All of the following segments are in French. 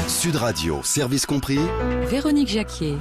Sud Radio, service compris. Véronique Jacquier.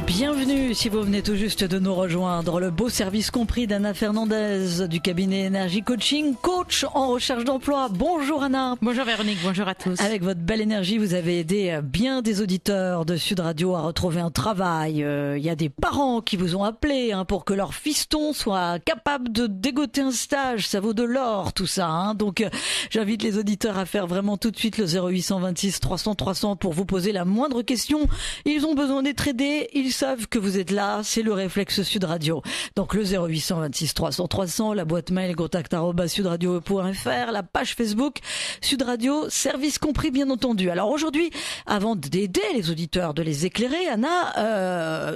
Bienvenue si vous venez tout juste de nous rejoindre. Le beau service compris d'Anna Fernandez du cabinet Énergie Coaching, coach en recherche d'emploi. Bonjour Anna. Bonjour Véronique, bonjour à tous. Avec votre belle énergie, vous avez aidé bien des auditeurs de Sud Radio à retrouver un travail. Il y a des parents qui vous ont appelé pour que leur fiston soit capable de dégoter un stage. Ça vaut de l'or tout ça. Donc j'invite les auditeurs à faire vraiment tout de suite le 0826 300 300 pour vous poser la moindre question. Ils ont besoin d'être aidés. Ils savent que vous êtes là, c'est le réflexe Sud Radio. Donc le 0826 300 300, la boîte mail contact@sudradio.fr, la page Facebook Sud Radio, service compris bien entendu. Alors aujourd'hui, avant d'aider les auditeurs, de les éclairer, Anna,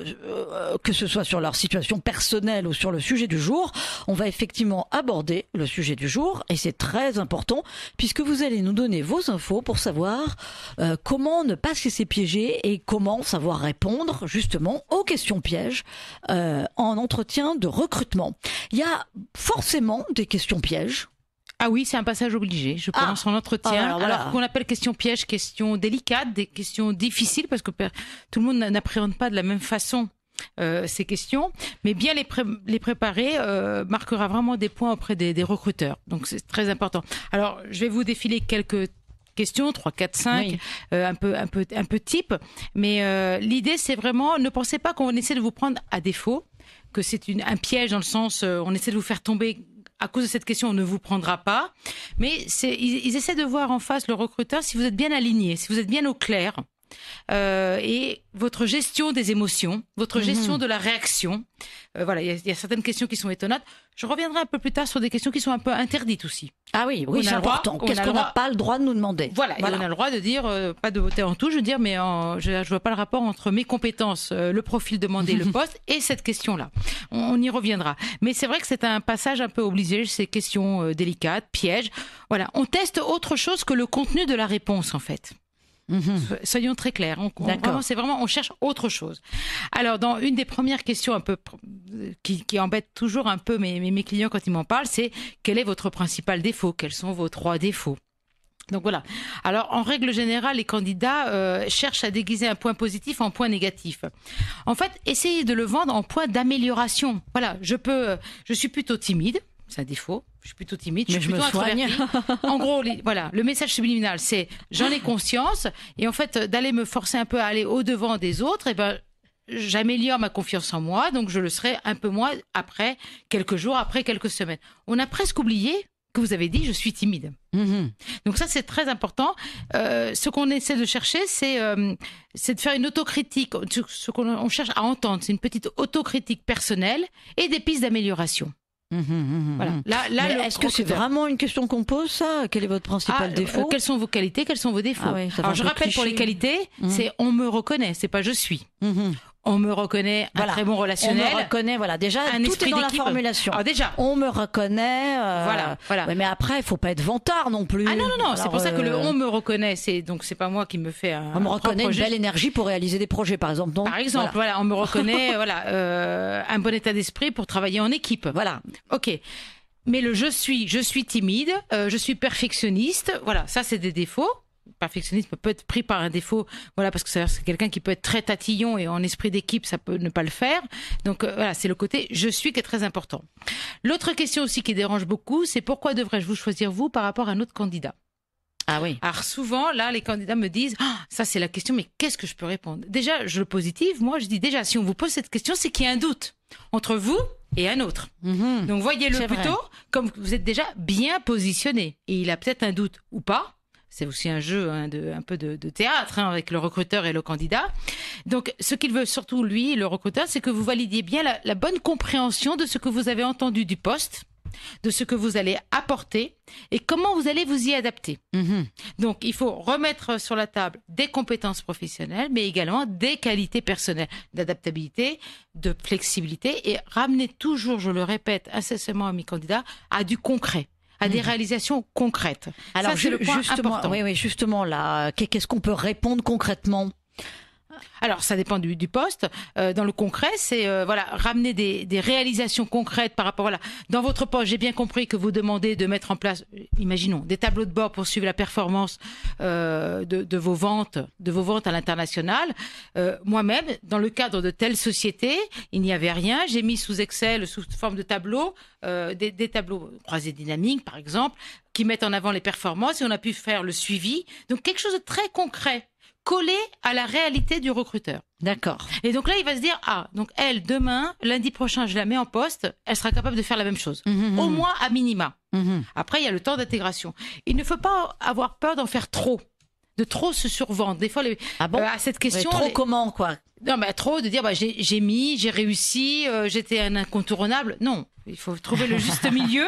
que ce soit sur leur situation personnelle ou sur le sujet du jour, on va effectivement aborder le sujet du jour et c'est très important puisque vous allez nous donner vos infos pour savoir comment ne pas se laisser piéger et comment savoir répondre justement aux questions pièges en entretien de recrutement. Il y a forcément des questions pièges. Ah oui, c'est un passage obligé, je pense, en entretien. Alors qu'on appelle questions pièges, questions délicates, des questions difficiles, parce que tout le monde n'appréhende pas de la même façon ces questions, mais bien les préparer marquera vraiment des points auprès des recruteurs. Donc c'est très important. Alors, je vais vous défiler quelques questions, 3, 4, 5, oui. un peu type. Mais l'idée, c'est vraiment, ne pensez pas qu'on essaie de vous prendre à défaut, que c'est un piège dans le sens, on essaie de vous faire tomber à cause de cette question, on ne vous prendra pas. Mais ils essaient de voir en face le recruteur si vous êtes bien aligné, si vous êtes bien au clair. Et votre gestion des émotions, votre gestion de la réaction. Voilà, il y a certaines questions qui sont étonnantes. Je reviendrai un peu plus tard sur des questions qui sont un peu interdites aussi. Ah oui, c'est important. Qu'est-ce qu'on n'a pas le droit de nous demander? Voilà. Et on a le droit de dire, pas de voter en tout, je veux dire, mais je vois pas le rapport entre mes compétences, le profil demandé, le poste, et cette question-là. On y reviendra. Mais c'est vrai que c'est un passage un peu obligé, ces questions délicates, pièges. Voilà, on teste autre chose que le contenu de la réponse, en fait. Soyons très clairs. On cherche autre chose. Alors, dans une des premières questions un peu qui embête toujours un peu mes clients quand ils m'en parlent, c'est quel est votre principal défaut? Quels sont vos 3 défauts? Donc voilà. Alors, en règle générale, les candidats cherchent à déguiser un point positif en point négatif. En fait, essayez de le vendre en point d'amélioration. Voilà, je suis plutôt timide. C'est un défaut. Je suis plutôt timide, je suis plutôt introvertie. En gros, le message subliminal, c'est j'en ai conscience et en fait, d'aller me forcer un peu à aller au-devant des autres, j'améliore ma confiance en moi, donc je le serai un peu moins après quelques jours, après quelques semaines. On a presque oublié que vous avez dit je suis timide. Donc ça, c'est très important. Ce qu'on essaie de chercher, c'est de faire une autocritique. Ce qu'on cherche à entendre, c'est une petite autocritique personnelle et des pistes d'amélioration. Voilà. Est-ce que c'est vraiment une question qu'on pose, ça? Quel est votre principal défaut? Quelles sont vos qualités? Quels sont vos défauts? Alors je rappelle, pour les qualités, c'est on me reconnaît, c'est pas je suis. On me reconnaît, un très bon relationnel. On me reconnaît, déjà, un tout est dans la formulation. Alors déjà. On me reconnaît. Voilà. Ouais, mais après, il faut pas être vantard non plus. Ah non, alors, c'est pour ça que le on me reconnaît, c'est pas moi qui me fait on me reconnaît une belle énergie pour réaliser des projets, par exemple. Par exemple, on me reconnaît, un bon état d'esprit pour travailler en équipe. Voilà. Ok. Mais je suis timide, je suis perfectionniste. Voilà, ça c'est des défauts. Perfectionnisme peut être pris par un défaut, parce que c'est quelqu'un qui peut être très tatillon et en esprit d'équipe, ça peut ne pas le faire. Donc c'est le côté je suis qui est très important. L'autre question aussi qui dérange beaucoup, c'est pourquoi devrais-je vous choisir vous par rapport à un autre candidat? Ah oui. Alors souvent, là, les candidats me disent ça c'est la question, mais qu'est-ce que je peux répondre? Déjà, je le positive, moi je dis déjà, si on vous pose cette question, c'est qu'il y a un doute entre vous et un autre. Donc voyez-le plutôt comme vous êtes déjà bien positionné. Et il a peut-être un doute ou pas. C'est aussi un jeu un peu de théâtre avec le recruteur et le candidat. Donc, ce qu'il veut surtout, lui, le recruteur, c'est que vous validiez bien la bonne compréhension de ce que vous avez entendu du poste, de ce que vous allez apporter et comment vous allez vous y adapter. Donc, il faut remettre sur la table des compétences professionnelles, mais également des qualités personnelles, d'adaptabilité, de flexibilité et ramener toujours, je le répète incessamment à mes candidats, à du concret. À des réalisations concrètes. Alors, ça, c'est le point important. Justement, là, qu'est-ce qu'on peut répondre concrètement? Alors, ça dépend du poste. Dans le concret, c'est ramener des réalisations concrètes par rapport dans votre poste. J'ai bien compris que vous demandez de mettre en place, imaginons, des tableaux de bord pour suivre la performance de vos ventes à l'international. Moi-même, dans le cadre de telle société, il n'y avait rien. J'ai mis sous Excel, sous forme de tableaux, des tableaux croisés dynamiques, par exemple, qui mettent en avant les performances, et on a pu faire le suivi. Donc, quelque chose de très concret, collé à la réalité du recruteur. D'accord. Et donc là, il va se dire, donc elle, demain, lundi prochain, je la mets en poste, elle sera capable de faire la même chose. Au moins à minima. Après, il y a le temps d'intégration. Il ne faut pas avoir peur d'en faire trop, de trop se survendre. Des fois, à cette question... trop comment, quoi? Non, mais trop de dire, j'ai réussi, j'étais un incontournable. Non, il faut trouver le juste milieu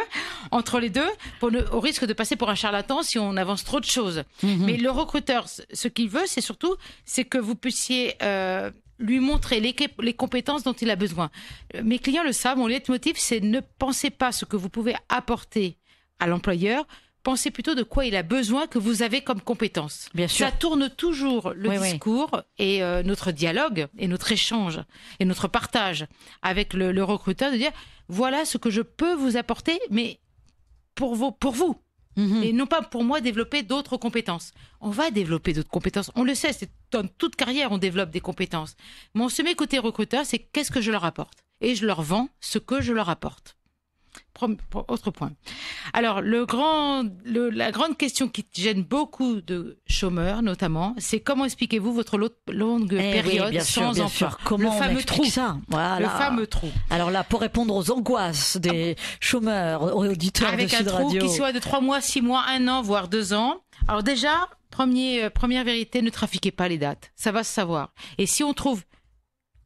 entre les deux au risque de passer pour un charlatan si on avance trop de choses. Mais le recruteur, ce qu'il veut, c'est que vous puissiez lui montrer les compétences dont il a besoin. Mes clients le savent, mon leitmotiv, c'est ne pensez pas ce que vous pouvez apporter à l'employeur, pensez plutôt de quoi il a besoin que vous avez comme compétence. Bien sûr. Ça tourne toujours le discours et notre dialogue et notre échange et notre partage avec le recruteur, de dire voilà ce que je peux vous apporter, mais pour vous. Et non pas pour moi développer d'autres compétences. On va développer d'autres compétences. On le sait, c'est dans toute carrière on développe des compétences. Mais on se met côté recruteur, c'est qu'est-ce que je leur apporte. Et je leur vends ce que je leur apporte. Autre point. Alors, la grande question qui gêne beaucoup de chômeurs, notamment, c'est comment expliquez-vous votre longue période sans emploi. Comment le fameux trou. Ça voilà. Le fameux trou. Alors là, pour répondre aux angoisses des chômeurs, aux auditeurs de Sud Radio. Avec un trou qui soit de 3 mois, 6 mois, 1 an, voire 2 ans. Alors déjà, première vérité, ne trafiquez pas les dates. Ça va se savoir. Et si on trouve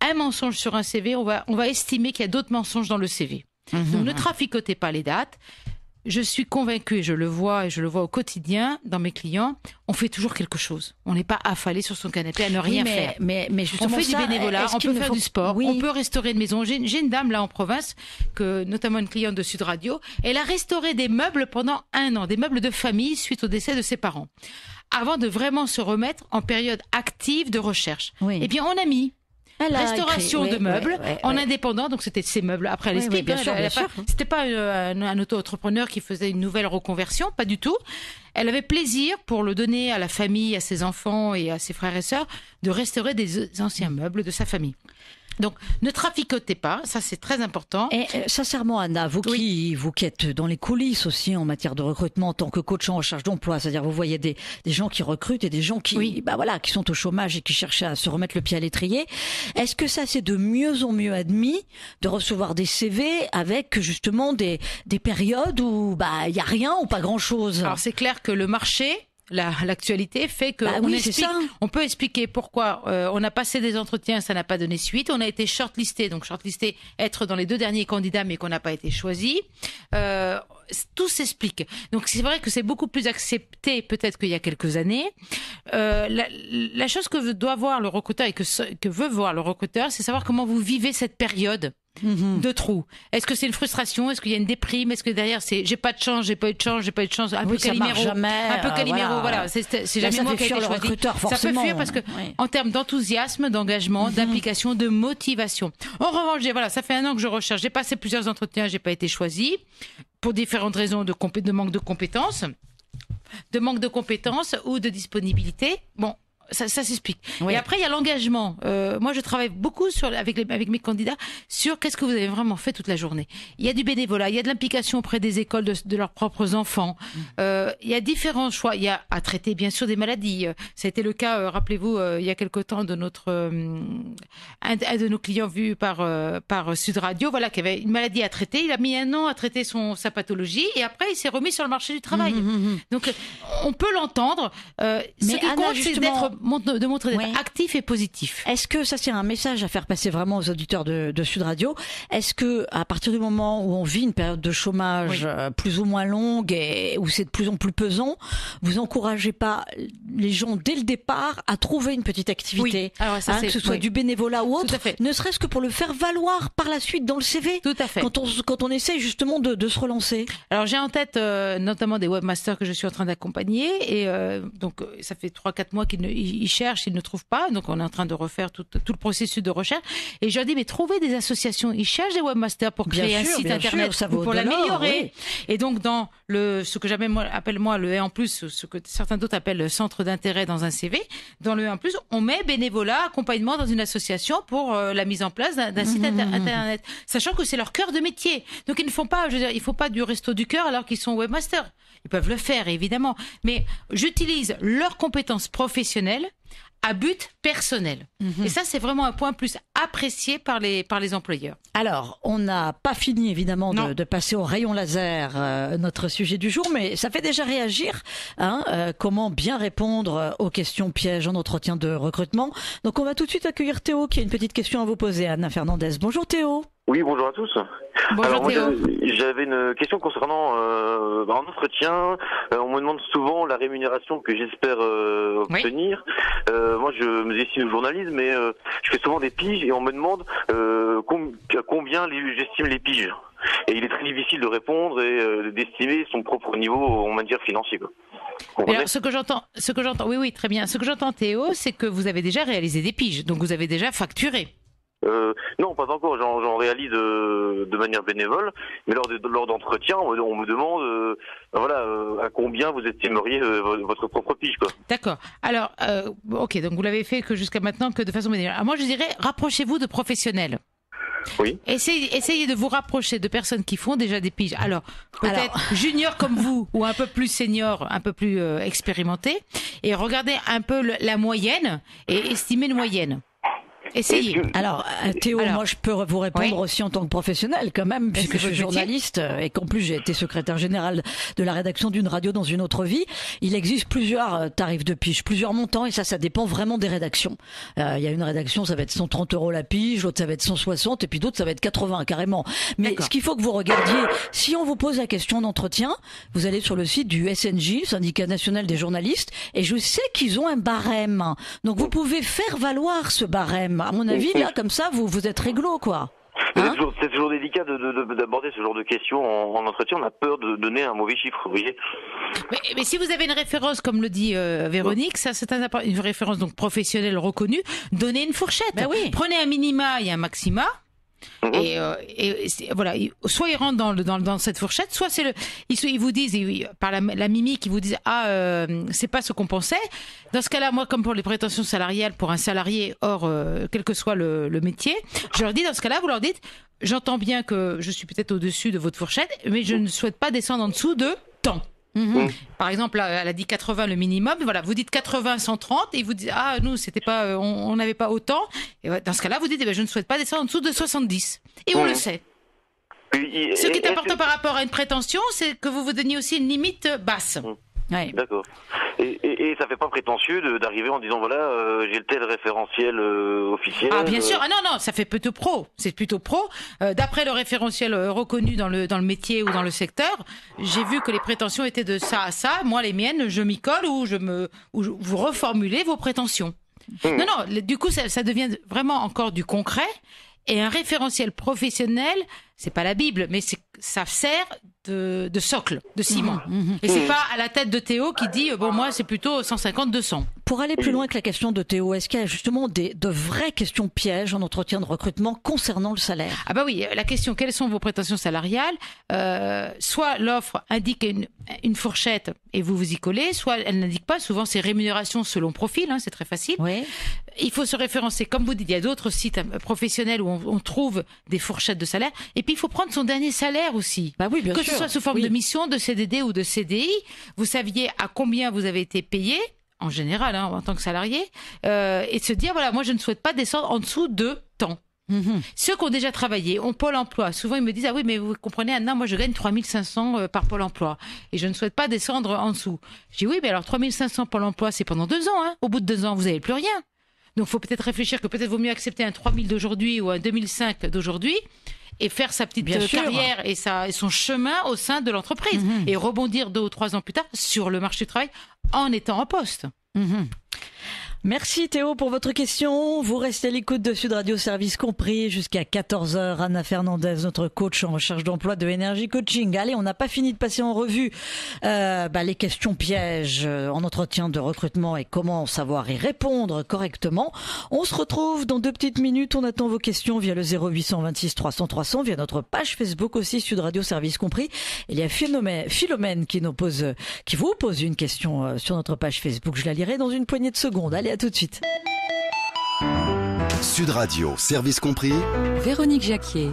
un mensonge sur un CV, on va estimer qu'il y a d'autres mensonges dans le CV. Donc ne traficotez pas les dates. Je suis convaincue, et je le vois au quotidien dans mes clients, on fait toujours quelque chose. On n'est pas affalé sur son canapé à ne rien faire. Mais justement, on fait du bénévolat, on peut faire du sport, on peut restaurer une maison. J'ai une dame là en province, notamment une cliente de Sud Radio, elle a restauré des meubles pendant 1 an, des meubles de famille suite au décès de ses parents, avant de vraiment se remettre en période active de recherche. Eh bien, on a mis restauration de meubles en indépendant, donc c'était ses meubles. Après, elle explique, bien sûr. C'était pas un auto-entrepreneur qui faisait une nouvelle reconversion, pas du tout. Elle avait plaisir pour le donner à la famille, à ses enfants et à ses frères et sœurs, de restaurer des anciens meubles de sa famille. Donc, ne traficotez pas, ça c'est très important. Et sincèrement, Anna, vous qui êtes dans les coulisses aussi en matière de recrutement en tant que coach en recherche d'emploi, c'est-à-dire vous voyez des gens qui recrutent et des gens qui sont au chômage et qui cherchent à se remettre le pied à l'étrier. Est-ce que ça c'est de mieux en mieux admis de recevoir des CV avec justement des périodes où il y a rien ou pas grand-chose? Alors c'est clair que le marché, l'actualité fait que on peut expliquer pourquoi on a passé des entretiens, ça n'a pas donné suite. On a été shortlisté, être dans les 2 derniers candidats, mais qu'on n'a pas été choisi. Tout s'explique. Donc c'est vrai que c'est beaucoup plus accepté peut-être qu'il y a quelques années. La chose que doit voir le recruteur et que veut voir le recruteur, c'est savoir comment vous vivez cette période de trou. Est-ce que c'est une frustration? Est-ce qu'il y a une déprime? Est-ce que derrière c'est j'ai pas de chance, j'ai pas eu de chance, un peu Calimero, voilà. C'est jamais moi qui ai été choisi. Ça peut fuir parce que en termes d'enthousiasme, d'engagement, d'implication, de motivation. En revanche, ça fait 1 an que je recherche. J'ai passé plusieurs entretiens, j'ai pas été choisi pour différentes raisons de manque de compétences. Ou de disponibilité. Bon, ça s'explique. Et après, il y a l'engagement. Moi, je travaille beaucoup avec mes candidats sur qu'est-ce que vous avez vraiment fait toute la journée. Il y a du bénévolat, il y a de l'implication auprès des écoles de leurs propres enfants. Il y a différents choix. Il y a à traiter, bien sûr, des maladies. Ça a été le cas, rappelez-vous, il y a quelque temps de un de nos clients vus par Sud Radio, qui avait une maladie à traiter. Il a mis 1 an à traiter sa pathologie et après, il s'est remis sur le marché du travail. Donc, on peut l'entendre. Ce qui compte, c'est de montrer d'être actif et positif. Est-ce que ça c'est un message à faire passer vraiment aux auditeurs de Sud Radio? Est-ce que à partir du moment où on vit une période de chômage plus ou moins longue et où c'est de plus en plus pesant, vous encouragez pas les gens dès le départ à trouver une petite activité, oui. Alors, ça, que ce soit du bénévolat ou autre, ne serait-ce que pour le faire valoir par la suite dans le CV. Tout à fait. Quand on essaye justement de se relancer. Alors j'ai en tête notamment des webmasters que je suis en train d'accompagner et donc ça fait 3-4 mois qu'ils cherchent, ils ne trouvent pas, donc on est en train de refaire tout le processus de recherche et je leur dis mais trouvez des associations, ils cherchent des webmasters pour créer un site internet ou pour l'améliorer. Oui. Et donc dans ce que appelle moi le E+, ce que certains d'autres appellent le centre d'intérêt dans un CV, dans le E+, on met bénévolat, accompagnement dans une association pour la mise en place d'un site internet, sachant que c'est leur cœur de métier. Donc ils ne font pas, je veux dire, il faut pas du resto du cœur alors qu'ils sont webmasters. Ils peuvent le faire évidemment, mais j'utilise leurs compétences professionnelles à but personnel. Et ça, c'est vraiment un point plus apprécié par les employeurs. Alors, on n'a pas fini évidemment de passer au rayon laser, notre sujet du jour, mais ça fait déjà réagir. Comment bien répondre aux questions pièges en entretien de recrutement. Donc, on va tout de suite accueillir Théo qui a une petite question à vous poser, Anna Fernandez. Bonjour Théo. Oui, bonjour à tous. Bonjour Théo. J'avais une question concernant un entretien. On me demande souvent la rémunération que j'espère obtenir. Oui. Moi, je me destine au journalisme, mais je fais souvent des piges et on me demande combien j'estime les piges. Et il est très difficile de répondre et d'estimer son propre niveau en matière financière. Alors, ce que j'entends, oui, très bien. Ce que j'entends, Théo, c'est que vous avez déjà réalisé des piges, donc vous avez déjà facturé. Non, pas encore. J'en réalise de manière bénévole, mais lors d'entretien, on me demande, à combien vous estimeriez votre propre pige, quoi. D'accord. Alors, ok, donc vous l'avez fait que jusqu'à maintenant que de façon bénévole. Alors moi, je dirais, rapprochez-vous de professionnels. Oui. Essayez de vous rapprocher de personnes qui font déjà des piges. Alors, peut-être junior comme vous ou un peu plus senior, un peu plus expérimenté, et regardez un peu la moyenne et estimez une moyenne. Essayez. Alors, Théo, moi je peux vous répondre aussi en tant que professionnel quand même, puisque je suis journaliste et qu'en plus j'ai été secrétaire général de la rédaction d'une radio dans une autre vie. Il existe plusieurs tarifs de pige, plusieurs montants et ça dépend vraiment des rédactions. Il y a une rédaction, ça va être 130 € la pige, l'autre ça va être 160 et puis d'autres ça va être 80 carrément. Mais ce qu'il faut que vous regardiez, si on vous pose la question d'entretien, vous allez sur le site du SNJ, Syndicat National des Journalistes, et je sais qu'ils ont un barème. Donc vous pouvez faire valoir ce barème. À mon avis, là, comme ça, vous êtes réglo, quoi. C'est toujours délicat d'aborder ce genre de questions en entretien. On a peur de donner un mauvais chiffre, vous voyez. Mais si vous avez une référence, comme le dit Véronique, ça c'est une référence donc professionnelle reconnue, donnez une fourchette. Ben oui. Prenez un minima et un maxima. Et voilà, soit ils rentrent dans cette fourchette, soit ils vous disent par la mimique, ils vous disent c'est pas ce qu'on pensait. Dans ce cas-là, moi, comme pour les prétentions salariales pour un salarié, quel que soit le métier, je leur dis dans ce cas-là, vous leur dites, j'entends bien que je suis peut-être au-dessus de votre fourchette, mais je ne souhaite pas descendre en dessous de tant. Par exemple, là, elle a dit 80 le minimum. Voilà, vous dites 80, 130 et vous dites nous c'était pas, on n'avait pas autant. Et dans ce cas-là, vous dites je ne souhaite pas descendre en dessous de 70. Et on le sait. Ce qui est important par rapport à une prétention, c'est que vous vous donniez aussi une limite basse. Ouais. D'accord. Et ça fait pas prétentieux d'arriver en disant j'ai le tel référentiel officiel. Ah bien sûr. Non, ça fait plutôt pro. C'est plutôt pro. D'après le référentiel reconnu dans le métier ou dans le secteur, j'ai vu que les prétentions étaient de ça à ça. Moi, les miennes, je m'y colle ou vous reformulez vos prétentions. Non, du coup, ça devient vraiment encore du concret. Et un référentiel professionnel, c'est pas la Bible, mais ça sert de socle, de ciment. Et c'est pas à la tête de Théo qui dit moi c'est plutôt 150-200. Pour aller plus loin que la question de Théo, est-ce qu'il y a justement de vraies questions pièges en entretien de recrutement concernant le salaire? Ah bah oui, la question quelles sont vos prétentions salariales, soit l'offre indique une fourchette et vous y collez, soit elle n'indique pas, souvent c'est rémunération selon profil, c'est très facile. Oui. Il faut se référencer, comme vous dites, il y a d'autres sites professionnels où on trouve des fourchettes de salaire, et puis il faut prendre son dernier salaire aussi. Bah oui, bien sûr. Que ce soit sous forme de mission, de CDD ou de CDI, vous saviez à combien vous avez été payé, en général, en tant que salarié, et se dire, moi je ne souhaite pas descendre en dessous de temps. Ceux qui ont déjà travaillé, ont Pôle emploi, souvent ils me disent, oui mais vous comprenez Anna, moi je gagne 3500 par Pôle emploi, et je ne souhaite pas descendre en dessous. Je dis oui, mais alors 3500 Pôle emploi c'est pendant 2 ans, au bout de 2 ans vous n'avez plus rien. Donc, il faut peut-être réfléchir que peut-être vaut mieux accepter un 3000 d'aujourd'hui ou un 2005 d'aujourd'hui et faire sa petite carrière et son chemin au sein de l'entreprise et rebondir 2 ou 3 ans plus tard sur le marché du travail en étant en poste. Merci Théo pour votre question. Vous restez à l'écoute de Sud Radio Service Compris jusqu'à 14h. Anna Fernandez, notre coach en recherche d'emploi de Energy Coaching. Allez, on n'a pas fini de passer en revue les questions pièges en entretien de recrutement et comment savoir y répondre correctement. On se retrouve dans 2 petites minutes. On attend vos questions via le 0826 300 300, via notre page Facebook aussi Sud Radio Service Compris. Il y a Philomène qui vous pose une question sur notre page Facebook. Je la lirai dans une poignée de secondes. Allez, à tout de suite. Sud Radio, service compris. Véronique Jacquier.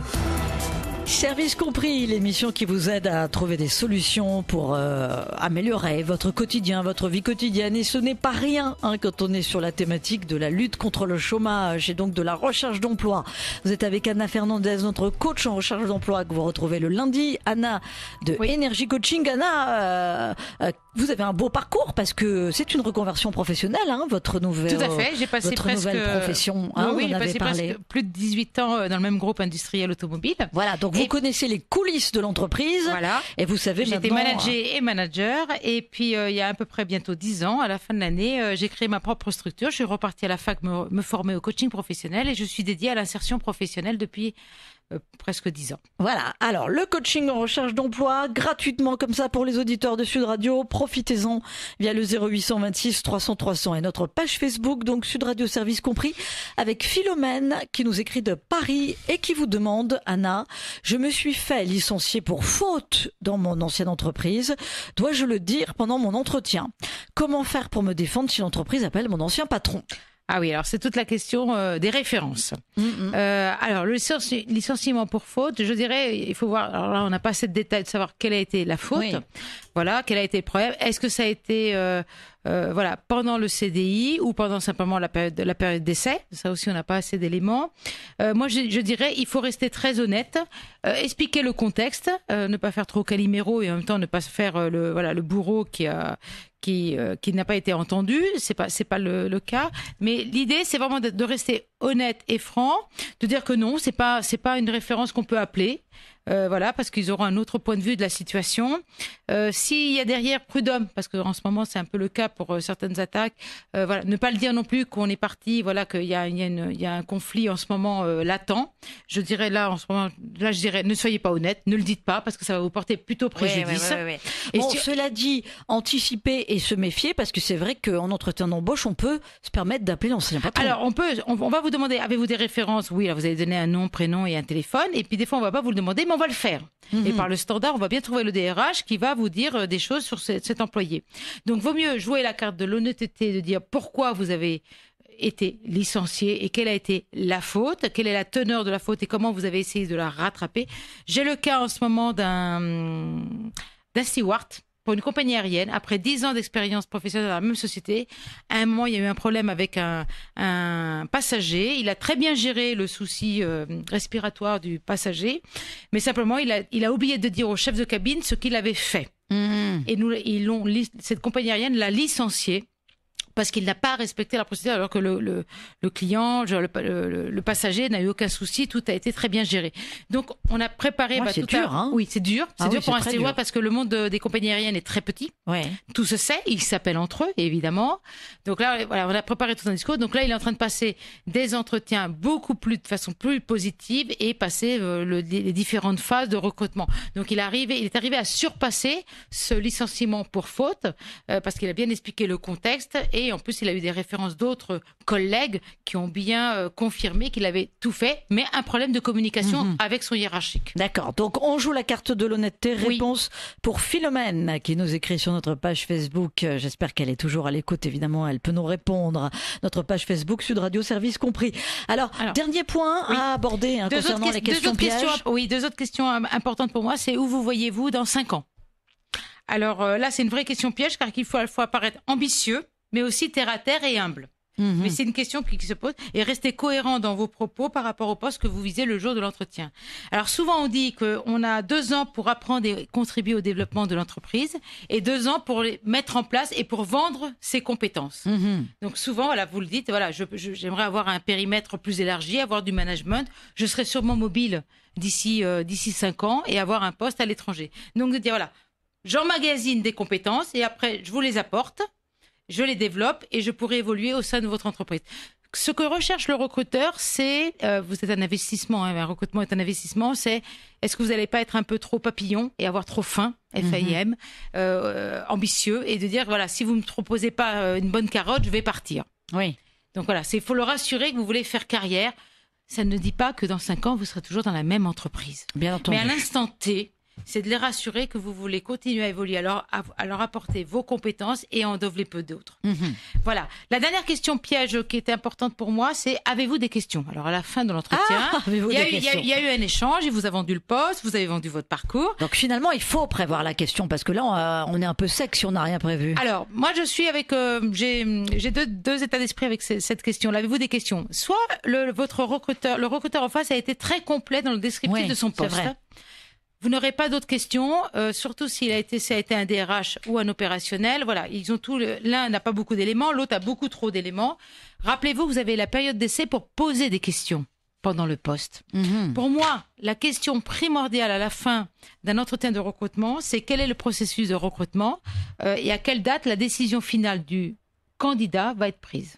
Service compris, l'émission qui vous aide à trouver des solutions pour améliorer votre quotidien, votre vie quotidienne. Et ce n'est pas rien quand on est sur la thématique de la lutte contre le chômage et donc de la recherche d'emploi. Vous êtes avec Anna Fernandez, notre coach en recherche d'emploi que vous retrouvez le lundi. Anna de Energy Coaching. Anna, vous avez un beau parcours parce que c'est une reconversion professionnelle, votre nouvelle. Tout à fait, j'ai passé nouvelle profession. Oui, j'ai passé presque plus de 18 ans dans le même groupe industriel automobile. Voilà, donc vous connaissez les coulisses de l'entreprise. Voilà. Et vous savez j'étais maintenant... manager et manager. Et puis, il y a à peu près bientôt 10 ans, à la fin de l'année, j'ai créé ma propre structure. Je suis repartie à la fac me former au coaching professionnel et je suis dédiée à l'insertion professionnelle depuis presque 10 ans. Voilà. Alors, le coaching en recherche d'emploi, gratuitement comme ça pour les auditeurs de Sud Radio. Profitez-en via le 0826 300 300 et notre page Facebook, donc Sud Radio Service Compris, avec Philomène qui nous écrit de Paris et qui vous demande, Anna, je me suis fait licencier pour faute dans mon ancienne entreprise. Dois-je le dire pendant mon entretien? Comment faire pour me défendre si l'entreprise appelle mon ancien patron? Ah oui, alors c'est toute la question des références. Alors, le licenciement pour faute, je dirais, il faut voir, alors là, on n'a pas assez de détails de savoir quelle a été la faute. Oui. Voilà, quel a été le problème. Est-ce que ça a été pendant le CDI ou pendant simplement la période d'essai? Ça aussi, on n'a pas assez d'éléments. Moi, je dirais, il faut rester très honnête, expliquer le contexte, ne pas faire trop caliméro et en même temps ne pas faire le bourreau qui n'a pas été entendu. C'est pas le cas. Mais l'idée, c'est vraiment de rester honnête et franc, de dire que non, c'est pas une référence qu'on peut appeler. Parce qu'ils auront un autre point de vue de la situation. S'il y a derrière prud'homme, parce qu'en ce moment c'est un peu le cas pour certaines attaques, ne pas le dire non plus qu'on est parti, qu'il y a un conflit en ce moment latent. Je dirais ne soyez pas honnête, ne le dites pas parce que ça va vous porter plutôt préjudice. Et cela dit, anticiper et se méfier parce que c'est vrai qu'en entretien d'embauche on peut se permettre d'appeler l'ancien patron. Alors on va vous demander, avez-vous des références? Oui, alors vous allez donner un nom, prénom et un téléphone, et puis des fois on va pas vous le demander, mais on va le faire. Et par le standard, on va bien trouver le DRH qui va vous dire des choses sur cet employé. Donc, vaut mieux jouer la carte de l'honnêteté, de dire pourquoi vous avez été licencié et quelle a été la faute, quelle est la teneur de la faute et comment vous avez essayé de la rattraper. J'ai le cas en ce moment d'un steward pour une compagnie aérienne, après 10 ans d'expérience professionnelle dans la même société. À un moment, il y a eu un problème avec un passager. Il a très bien géré le souci respiratoire du passager, mais simplement, il a oublié de dire au chef de cabine ce qu'il avait fait. Et cette compagnie aérienne l'a licencié parce qu'il n'a pas respecté la procédure, alors que le client, le passager n'a eu aucun souci, tout a été très bien géré. Donc, on a préparé... c'est dur, hein? Oui, c'est dur. C'est dur pour un steward parce que le monde des compagnies aériennes est très petit. Ouais. Tout se sait, ils s'appellent entre eux, évidemment. Donc là, on a préparé tout un discours. Donc là, il est en train de passer des entretiens de façon plus positive et passer les différentes phases de recrutement. Donc, il est arrivé à surpasser ce licenciement pour faute parce qu'il a bien expliqué le contexte et en plus, il a eu des références d'autres collègues qui ont bien confirmé qu'il avait tout fait, mais un problème de communication avec son hiérarchique. D'accord. Donc, on joue la carte de l'honnêteté. Réponse pour Philomène qui nous écrit sur notre page Facebook. J'espère qu'elle est toujours à l'écoute. Évidemment, elle peut nous répondre. Notre page Facebook, Sud Radio Service Compris. Alors dernier point à aborder concernant les questions pièges. Deux autres questions importantes pour moi. C'est où vous voyez-vous dans 5 ans? Alors là, c'est une vraie question piège car il faut apparaître ambitieux, mais aussi terre à terre et humble. Mais c'est une question qui se pose. Et restez cohérent dans vos propos par rapport au poste que vous visez le jour de l'entretien. Alors souvent on dit qu'on a 2 ans pour apprendre et contribuer au développement de l'entreprise et 2 ans pour les mettre en place et pour vendre ses compétences. Donc souvent, vous le dites, j'aimerais avoir un périmètre plus élargi, avoir du management. Je serai sûrement mobile d'ici 5 ans et avoir un poste à l'étranger. Donc de dire j'emmagasine des compétences et après je vous les apporte. je les développe et je pourrai évoluer au sein de votre entreprise. Ce que recherche le recruteur, c'est, vous êtes un investissement, un recrutement est un investissement, c'est est-ce que vous n'allez pas être un peu trop papillon et avoir trop faim, FAIM, ambitieux, et de dire, voilà, si vous ne me proposez pas une bonne carotte, je vais partir. Oui. Donc voilà, il faut le rassurer que vous voulez faire carrière. Ça ne dit pas que dans 5 ans, vous serez toujours dans la même entreprise. Bien entendu. Mais à l'instant T, c'est de les rassurer que vous voulez continuer à évoluer, à leur apporter vos compétences et en développer d'autres. Voilà. La dernière question piège qui était importante pour moi, c'est avez-vous des questions? Alors à la fin de l'entretien, il y a eu un échange, il vous a vendu le poste, vous avez vendu votre parcours. Donc finalement, il faut prévoir la question parce que là, on est un peu sec si on n'a rien prévu. Alors moi, je suis avec, j'ai deux états d'esprit avec cette question-là. Avez-vous des questions? Soit le recruteur en face a été très complet dans le descriptif de son poste. Vrai. Vous n'aurez pas d'autres questions, surtout ça a été un DRH ou un opérationnel. Voilà, ils ont tout. L'un n'a pas beaucoup d'éléments, l'autre a beaucoup trop d'éléments. Rappelez-vous, vous avez la période d'essai pour poser des questions pendant le poste. Pour moi, la question primordiale à la fin d'un entretien de recrutement, c'est quel est le processus de recrutement et à quelle date la décision finale du candidat va être prise.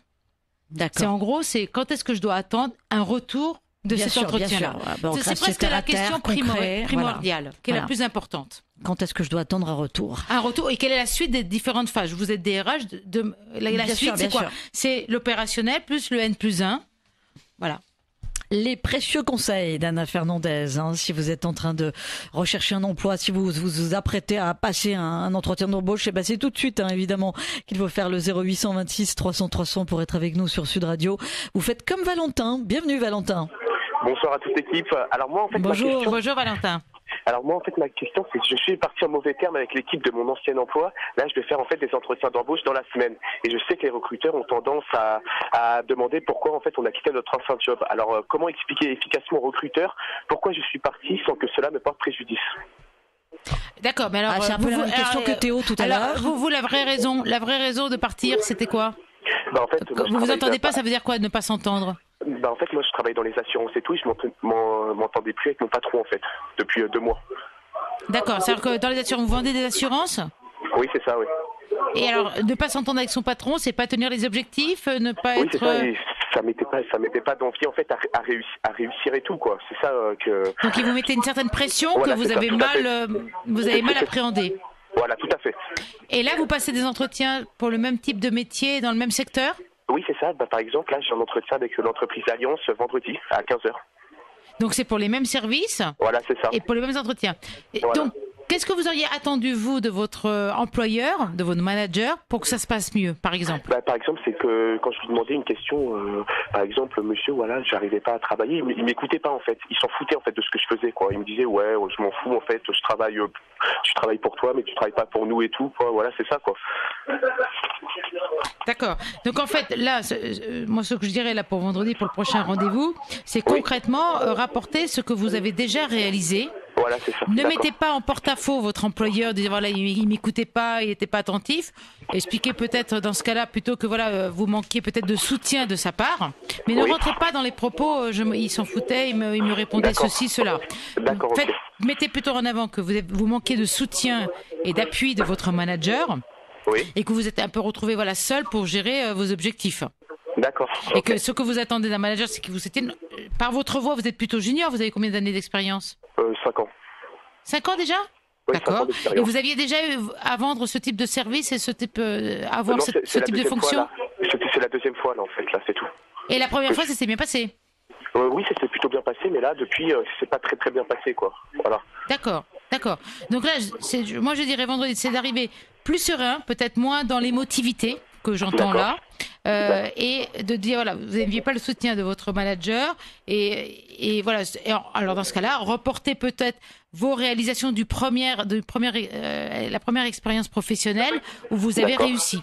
D'accord. C'est quand est-ce que je dois attendre un retour de cet entretien-là. Bon, c'est presque la question primordiale, qui est la plus importante. Quand est-ce que je dois attendre un retour? Un retour. Et quelle est la suite des différentes phases? Vous êtes DRH. La suite, c'est quoi? C'est l'opérationnel plus le N+1. Voilà. Les précieux conseils d'Anna Fernandez, si vous êtes en train de rechercher un emploi, si vous vous apprêtez à passer un entretien d'embauche, c'est tout de suite, évidemment, qu'il faut faire le 0826 300 300 pour être avec nous sur Sud Radio. Vous faites comme Valentin. Bienvenue, Valentin. Bonsoir à toute l'équipe. Alors moi, en fait, Bonjour Valentin. Alors moi, en fait, ma question, c'est que je suis parti en mauvais terme avec l'équipe de mon ancien emploi. Là, je vais faire en fait des entretiens d'embauche dans la semaine. Et je sais que les recruteurs ont tendance à demander pourquoi en fait on a quitté notre ancien job. Alors, comment expliquer efficacement aux recruteurs pourquoi je suis parti sans que cela me porte préjudice? D'accord, mais alors c'est un peu la même question que Théo tout à l'heure. Vous, la vraie raison de partir, c'était quoi? En fait, vous vous entendez pas, ça veut dire quoi, ne pas s'entendre? En fait, moi, je travaille dans les assurances et tout, et je m'entendais plus avec mon patron, en fait, depuis 2 mois. D'accord, c'est-à-dire que dans les assurances, vous vendez des assurances? Oui, c'est ça, oui. Et alors, ne pas s'entendre avec son patron, c'est pas tenir les objectifs, ne pas être... Oui, c'est ça, ça mettait pas d'envie, en fait, à réussir et tout, quoi. C'est ça que... Donc, il vous mettait une certaine pression que vous avez mal appréhendée. Voilà, tout à fait. Et là, vous passez des entretiens pour le même type de métier dans le même secteur? Oui, c'est ça. Par exemple, là, j'ai un entretien avec l'entreprise Alliance vendredi à 15h. Donc, c'est pour les mêmes services? Voilà, c'est ça. Et pour les mêmes entretiens. Voilà. Donc, qu'est-ce que vous auriez attendu, vous, de votre employeur, de votre manager, pour que ça se passe mieux, par exemple? Par exemple, c'est que quand je lui demandais une question, par exemple, monsieur, voilà, j'arrivais pas à travailler, il m'écoutait pas, en fait. Il s'en foutait, en fait, de ce que je faisais, quoi. Il me disait, ouais, je m'en fous, en fait, je travaille pour toi, mais tu travailles pas pour nous et tout, quoi. Voilà, c'est ça, quoi. D'accord. Donc, en fait, là, moi, ce que je dirais, là, pour vendredi, pour le prochain rendez-vous, c'est concrètement rapporter ce que vous avez déjà réalisé. Voilà, c'est ça. Ne mettez pas en porte-à-faux votre employeur, de dire voilà, il m'écoutait pas, il n'était pas attentif. Expliquez peut-être dans ce cas-là plutôt que voilà, vous manquiez peut-être de soutien de sa part, mais ne rentrez pas dans les propos. Il s'en foutait, il me répondait ceci, cela. D'accord. Mettez plutôt en avant que vous manquez de soutien et d'appui de votre manager, et que vous êtes un peu retrouvé seul pour gérer vos objectifs. D'accord. Et que ce que vous attendez d'un manager, c'est que vous étiez par votre voix, vous êtes plutôt junior. Vous avez combien d'années d'expérience? 5 ans. 5 ans déjà? Oui, d'accord. Et vous aviez déjà eu à vendre ce type de service et ce type ce type de fonction? C'est la deuxième fois là en fait, là c'est tout. Et la première fois, ça s'est bien passé? Oui, ça s'est plutôt bien passé, mais là depuis, c'est pas très très bien passé quoi. Voilà. D'accord. Donc là, moi je dirais vendredi, c'est d'arriver plus serein, peut-être moins dans l'émotivité que j'entends là, et de dire voilà, vous n'aviez pas le soutien de votre manager, et voilà. Alors dans ce cas-là, reportez peut-être vos réalisations la première expérience professionnelle où vous avez réussi.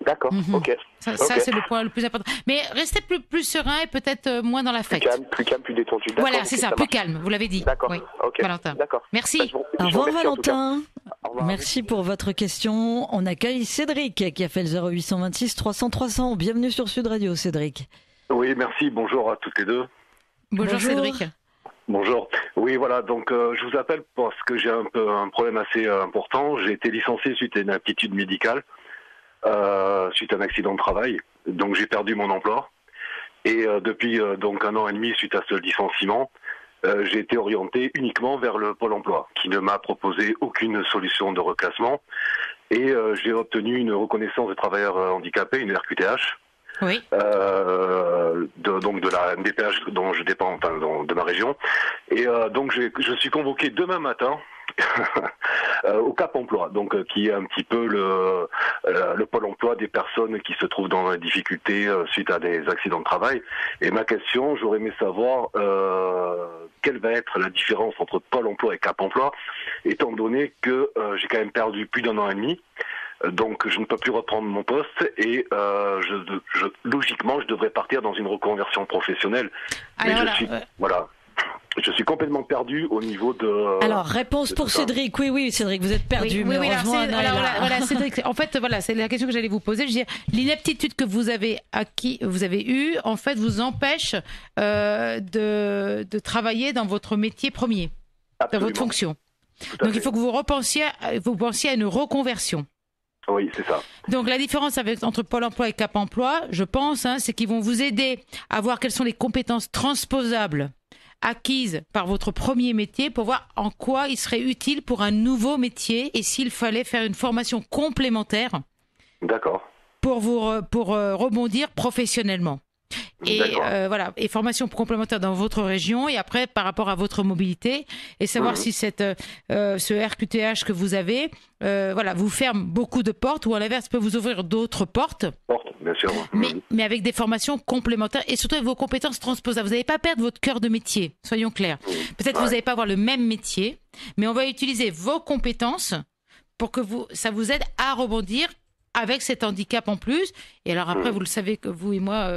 D'accord, ok. Ça c'est le point le plus important. Mais restez plus serein et peut-être moins dans l'affect. Plus calme, plus détendu. Voilà, c'est ça, plus calme, vous l'avez dit. D'accord, oui. ok. Valentin. D'accord. Merci. Au revoir Valentin. Au revoir. Merci pour votre question. On accueille Cédric qui a fait le 0826 300 300. Bienvenue sur Sud Radio, Cédric. Oui, merci. Bonjour à toutes les deux. Bonjour. Cédric. Bonjour. Oui, voilà. Donc, je vous appelle parce que j'ai un problème assez important. J'ai été licencié suite à une aptitude médicale. suite à un accident de travail. Donc j'ai perdu mon emploi. Et depuis donc 1 an et demi, suite à ce licenciement, j'ai été orienté uniquement vers le Pôle emploi, qui ne m'a proposé aucune solution de reclassement. Et j'ai obtenu une reconnaissance de travailleur handicapé, une RQTH. Oui. Donc de la MDPH dont je dépends, enfin de ma région. Et donc je suis convoqué demain matin au Cap Emploi, donc qui est un petit peu le pôle emploi des personnes qui se trouvent dans la difficulté suite à des accidents de travail. Et ma question, j'aurais aimé savoir quelle va être la différence entre Pôle emploi et Cap Emploi, étant donné que j'ai quand même perdu plus d'1 an et demi. Donc je ne peux plus reprendre mon poste et logiquement je devrais partir dans une reconversion professionnelle. Mais je suis complètement perdu au niveau de... Alors, réponse pour Cédric. Oui, Cédric, vous êtes perdu. Oui, voilà, Cédric. En fait, voilà, c'est la question que j'allais vous poser. Je veux dire, l'inaptitude que vous avez eue, en fait, vous empêche de travailler dans votre métier premier, Absolument. dans votre fonction. Donc, il faut que vous pensiez à une reconversion. Oui, c'est ça. Donc la différence entre Pôle emploi et Cap emploi, je pense, c'est qu'ils vont vous aider à voir quelles sont les compétences transposables acquises par votre premier métier pour voir en quoi il serait utile pour un nouveau métier et s'il fallait faire une formation complémentaire. D'accord. Pour rebondir professionnellement. Et voilà, et formation complémentaire dans votre région et après par rapport à votre mobilité et savoir si ce RQTH que vous avez vous ferme beaucoup de portes ou à l'inverse peut vous ouvrir d'autres portes. Bien sûr. Mais avec des formations complémentaires et surtout avec vos compétences transposables. Vous n'allez pas perdre votre cœur de métier, soyons clairs. Peut-être que vous n'allez pas avoir le même métier, mais on va utiliser vos compétences pour que ça vous aide à rebondir avec cet handicap en plus. Et alors après, vous le savez que vous et moi,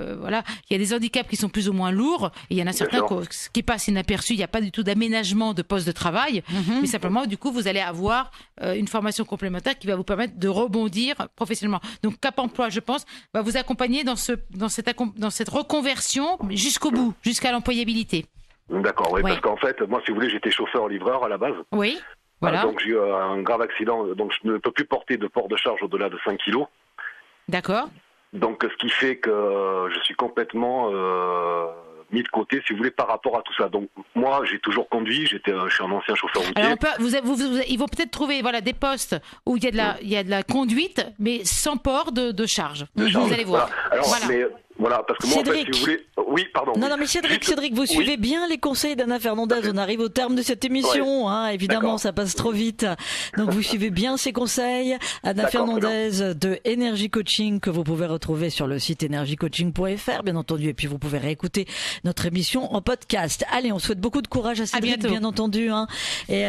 il y a des handicaps qui sont plus ou moins lourds. Et il y en a certains qui passent inaperçus. Il n'y a pas du tout d'aménagement de poste de travail. Mais simplement, du coup, vous allez avoir une formation complémentaire qui va vous permettre de rebondir professionnellement. Donc Cap Emploi, je pense, va vous accompagner dans cette reconversion jusqu'au bout, jusqu'à l'employabilité. D'accord, oui, parce qu'en fait, moi, si vous voulez, j'étais chauffeur-livreur à la base. Oui. Voilà. Donc j'ai eu un grave accident, donc je ne peux plus porter de port de charge au-delà de 5 kilos. D'accord. Donc ce qui fait que je suis complètement mis de côté, si vous voulez, par rapport à tout ça. Donc moi, j'ai toujours conduit, je suis un ancien chauffeur routier. Alors ils vont peut-être trouver des postes où il y a de la conduite, mais sans port de charge. Vous allez voir. Voilà. Alors, voilà, parce que moi, Cédric. en fait, si vous voulez... Oui, pardon. Non, mais Cédric, vous suivez bien les conseils d'Anna Fernandez. On arrive au terme de cette émission, évidemment, ça passe trop vite. Donc, vous suivez bien ses conseils. Anna Fernandez de Energy Coaching, que vous pouvez retrouver sur le site energycoaching.fr, bien entendu. Et puis, vous pouvez réécouter notre émission en podcast. Allez, on souhaite beaucoup de courage à Cédric, bien entendu. Et